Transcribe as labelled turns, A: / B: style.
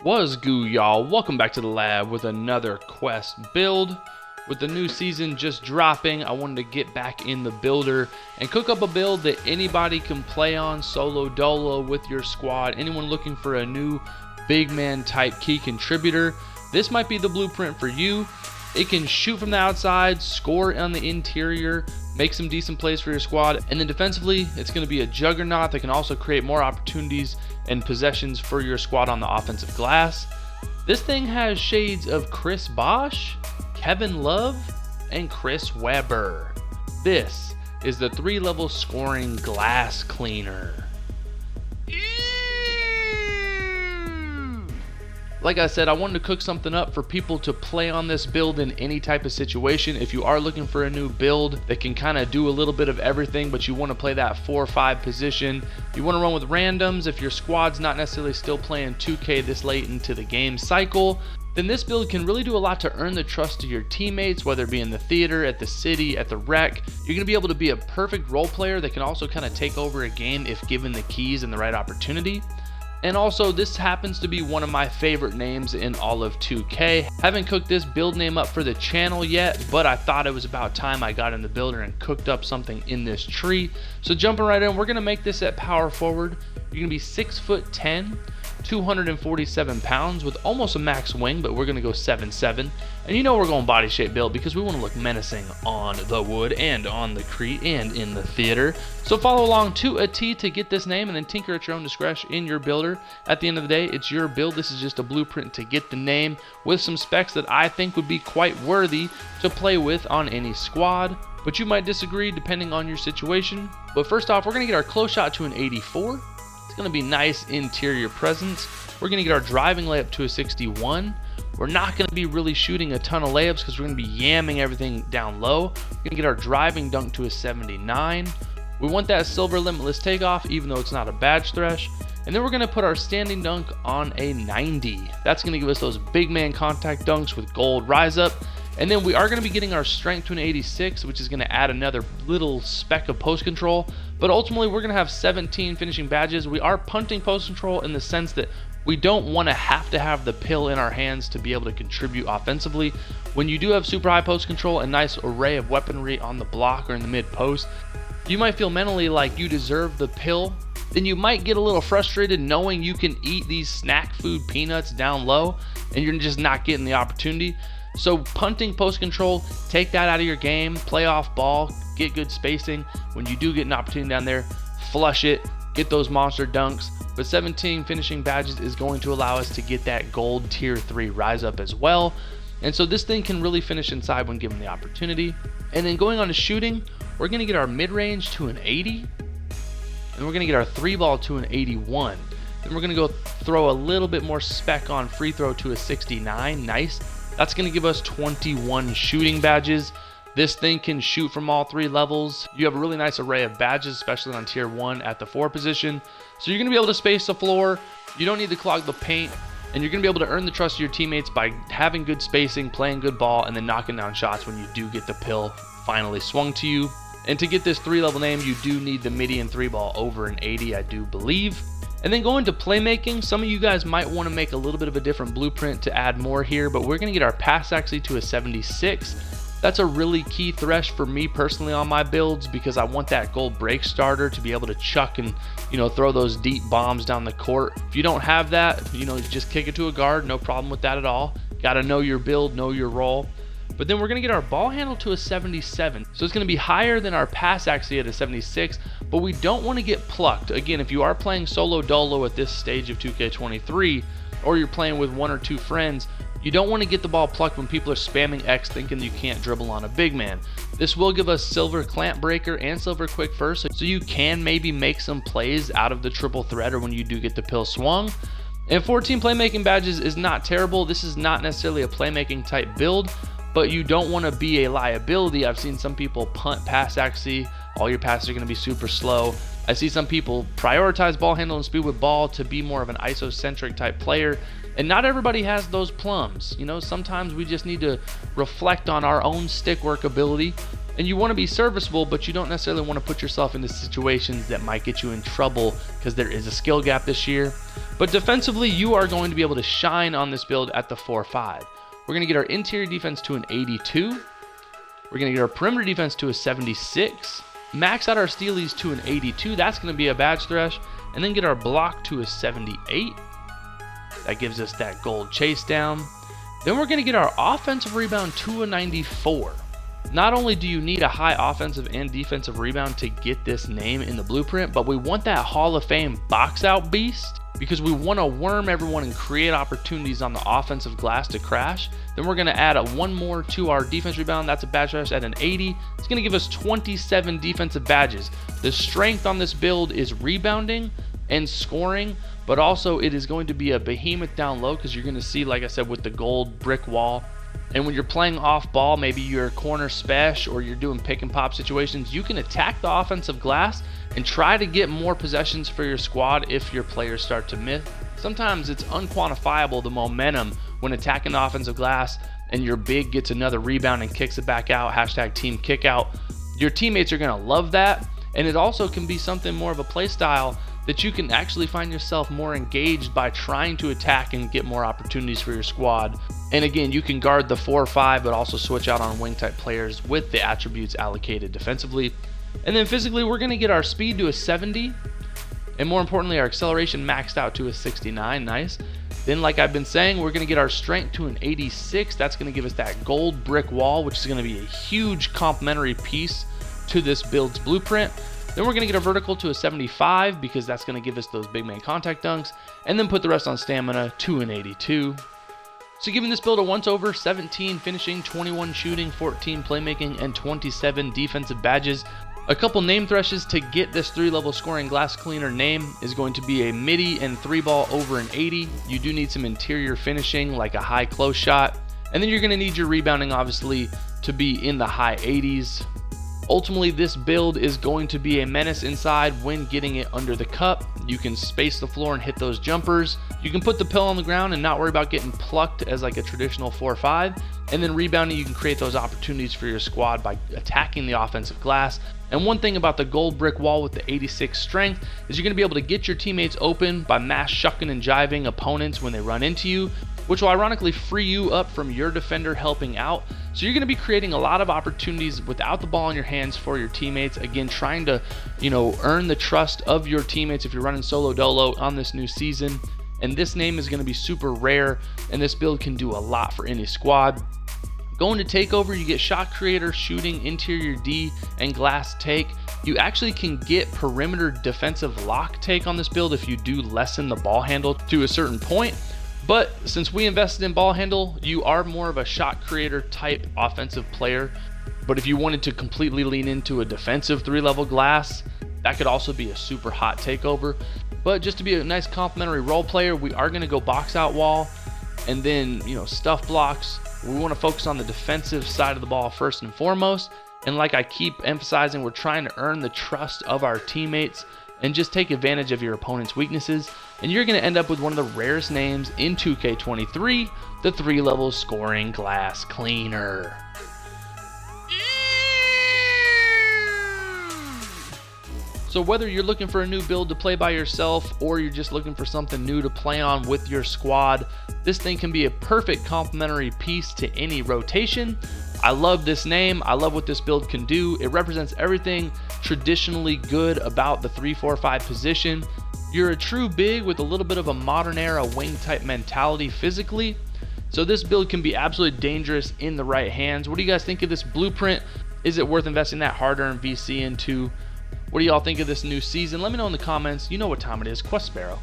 A: What's good, y'all? Welcome back to the lab with another quest build. With the new season just dropping, I wanted to get back in the builder and cook up a build that anybody can play on solo dolo with your squad. Anyone looking for a new big man type key contributor, this might be the blueprint for you. It can shoot from the outside, score on the interior, make some decent plays for your squad, and then defensively, it's going to be a juggernaut that can also create more opportunities and possessions for your squad on the offensive glass. This thing has shades of Chris Bosh, Kevin Love, and Chris Webber. This is the 3-level scoring glass cleaner. Like I said, I wanted to cook something up for people to play on this build in any type of situation. If you are looking for a new build that can kind of do a little bit of everything, but you want to play that 4 or 5 position, you want to run with randoms, if your squad's not necessarily still playing 2K this late into the game cycle, then this build can really do a lot to earn the trust of your teammates, whether it be in the theater, at the city, at the rec. You're going to be able to be a perfect role player that can also kind of take over a game if given the keys and the right opportunity. And also, this happens to be one of my favorite names in all of 2K. Haven't cooked this build name up for the channel yet, but I thought it was about time I got in the builder and cooked up something in this tree. So jumping right in, we're going to make this at power forward. You're going to be 6'10", 247 pounds with almost a max wing, but we're going to go 7'7". And you know we're going body shape build because we want to look menacing on the wood and on the Crete and in the theater. So follow along to a T to get this name and then tinker at your own discretion in your builder. At the end of the day, it's your build. This is just a blueprint to get the name with some specs that I think would be quite worthy to play with on any squad. But you might disagree depending on your situation. But first off, we're going to get our close shot to an 84. It's going to be nice interior presence. We're going to get our driving layup to a 61. We're not going to be really shooting a ton of layups because we're going to be yamming everything down low. We're going to get our driving dunk to a 79. We want that silver limitless takeoff even though it's not a badge thresh. And then we're going to put our standing dunk on a 90. That's going to give us those big man contact dunks with gold rise up. And then we are going to be getting our strength to an 86, which is going to add another little speck of post control. But ultimately, we're going to have 17 finishing badges. We are punting post control in the sense that we don't want to have the pill in our hands to be able to contribute offensively. When you do have super high post control and nice array of weaponry on the block or in the mid post, you might feel mentally like you deserve the pill. Then you might get a little frustrated knowing you can eat these snack food peanuts down low and you're just not getting the opportunity. So punting post control, take that out of your game, play off ball, get good spacing. When you do get an opportunity down there, flush it, get those monster dunks. But 17 finishing badges is going to allow us to get that gold tier 3 rise up as well. And so this thing can really finish inside when given the opportunity. And then going on to shooting, we're going to get our mid-range to an 80. And we're going to get our 3-ball to an 81. Then we're going to go throw a little bit more spec on free throw to a 69. Nice. That's going to give us 21 shooting badges. This thing can shoot from all 3 levels. You have a really nice array of badges, especially on tier 1 at the 4 position. So you're going to be able to space the floor. You don't need to clog the paint. And you're going to be able to earn the trust of your teammates by having good spacing, playing good ball, and then knocking down shots when you do get the pill finally swung to you. And to get this 3-level name, you do need the median 3-ball over an 80, I do believe. And then going to playmaking, some of you guys might want to make a little bit of a different blueprint to add more here, but we're going to get our pass accuracy to a 76. That's a really key thresh for me personally on my builds because I want that gold break starter to be able to chuck and, throw those deep bombs down the court. If you don't have that, just kick it to a guard, no problem with that at all. Got to know your build, know your role. But then we're going to get our ball handle to a 77. So it's going to be higher than our pass accuracy at a 76, but we don't want to get plucked. Again, if you are playing solo dolo at this stage of 2K23, or you're playing with 1 or 2 friends, you don't want to get the ball plucked when people are spamming X thinking you can't dribble on a big man. This will give us silver clamp breaker and silver quick first, so you can maybe make some plays out of the triple threat or when you do get the pill swung. And 14 playmaking badges is not terrible. This is not necessarily a playmaking type build, but you don't want to be a liability. I've seen some people punt pass accuracy. All your passes are going to be super slow. I see some people prioritize ball handle and speed with ball to be more of an isocentric type player. And not everybody has those plums. Sometimes we just need to reflect on our own stick work ability And you want to be serviceable, but you don't necessarily want to put yourself into situations that might get you in trouble because there is a skill gap this year. But defensively, you are going to be able to shine on this build at the 4-5. We're going to get our interior defense to an 82. We're going to get our perimeter defense to a 76. Max out our steelies to an 82. That's going to be a badge thresh. And then get our block to a 78. That gives us that gold chase down. Then we're going to get our offensive rebound to a 94. Not only do you need a high offensive and defensive rebound to get this name in the blueprint, but we want that Hall of Fame box out beast because we want to worm everyone and create opportunities on the offensive glass to crash. Then we're going to add one more to our defense rebound. That's a badge rush at an 80. It's going to give us 27 defensive badges. The strength on this build is rebounding and scoring, but also it is going to be a behemoth down low because you're going to see, like I said, with the gold brick wall. And when you're playing off ball, maybe you're corner special or you're doing pick and pop situations, you can attack the offensive glass and try to get more possessions for your squad if your players start to miss. Sometimes it's unquantifiable, the momentum when attacking the offensive glass and your big gets another rebound and kicks it back out, hashtag team kick out. Your teammates are going to love that. And it also can be something more of a play style that you can actually find yourself more engaged by trying to attack and get more opportunities for your squad. And again, you can guard the 4-5, but also switch out on wing type players with the attributes allocated defensively. And then physically, we're going to get our speed to a 70. And more importantly, our acceleration maxed out to a 69. Nice. Then, like I've been saying, we're going to get our strength to an 86. That's going to give us that gold brick wall, which is going to be a huge complementary piece to this build's blueprint. Then we're going to get a vertical to a 75 because that's going to give us those big man contact dunks, and then put the rest on stamina to an 82. So giving this build a once over, 17 finishing, 21 shooting, 14 playmaking, and 27 defensive badges. A couple name threshes to get this 3-level scoring glass cleaner name is going to be a midi and 3-ball over an 80. You do need some interior finishing like a high close shot. And then you're going to need your rebounding obviously to be in the high 80s. Ultimately, this build is going to be a menace inside when getting it under the cup. You can space the floor and hit those jumpers. You can put the pill on the ground and not worry about getting plucked as like a traditional 4-5. And then rebounding, you can create those opportunities for your squad by attacking the offensive glass. And one thing about the gold brick wall with the 86 strength is you're going to be able to get your teammates open by mass shucking and jiving opponents when they run into you, which will ironically free you up from your defender helping out. So you're going to be creating a lot of opportunities without the ball in your hands for your teammates. Again, trying to, earn the trust of your teammates if you're running solo dolo on this new season. And this name is going to be super rare, and this build can do a lot for any squad. Going to takeover, you get shot creator, shooting, interior D, and glass take. You actually can get perimeter defensive lock take on this build if you do lessen the ball handle to a certain point. But since we invested in ball handle, you are more of a shot creator type offensive player. But if you wanted to completely lean into a defensive 3-level glass, that could also be a super hot takeover. But just to be a nice complementary role player, we are going to go box out wall and then, stuff blocks. We want to focus on the defensive side of the ball first and foremost. And like I keep emphasizing, we're trying to earn the trust of our teammates and just take advantage of your opponent's weaknesses. And you're going to end up with one of the rarest names in 2K23, the 3-level scoring glass cleaner. So whether you're looking for a new build to play by yourself or you're just looking for something new to play on with your squad, this thing can be a perfect complementary piece to any rotation. I love this name. I love what this build can do. It represents everything traditionally good about the 3-4-5 position. You're a true big with a little bit of a modern era wing type mentality physically. So this build can be absolutely dangerous in the right hands. What do you guys think of this blueprint? Is it worth investing that hard-earned VC into? What do y'all think of this new season? Let me know in the comments. You know what time it is. Quest Sparrow.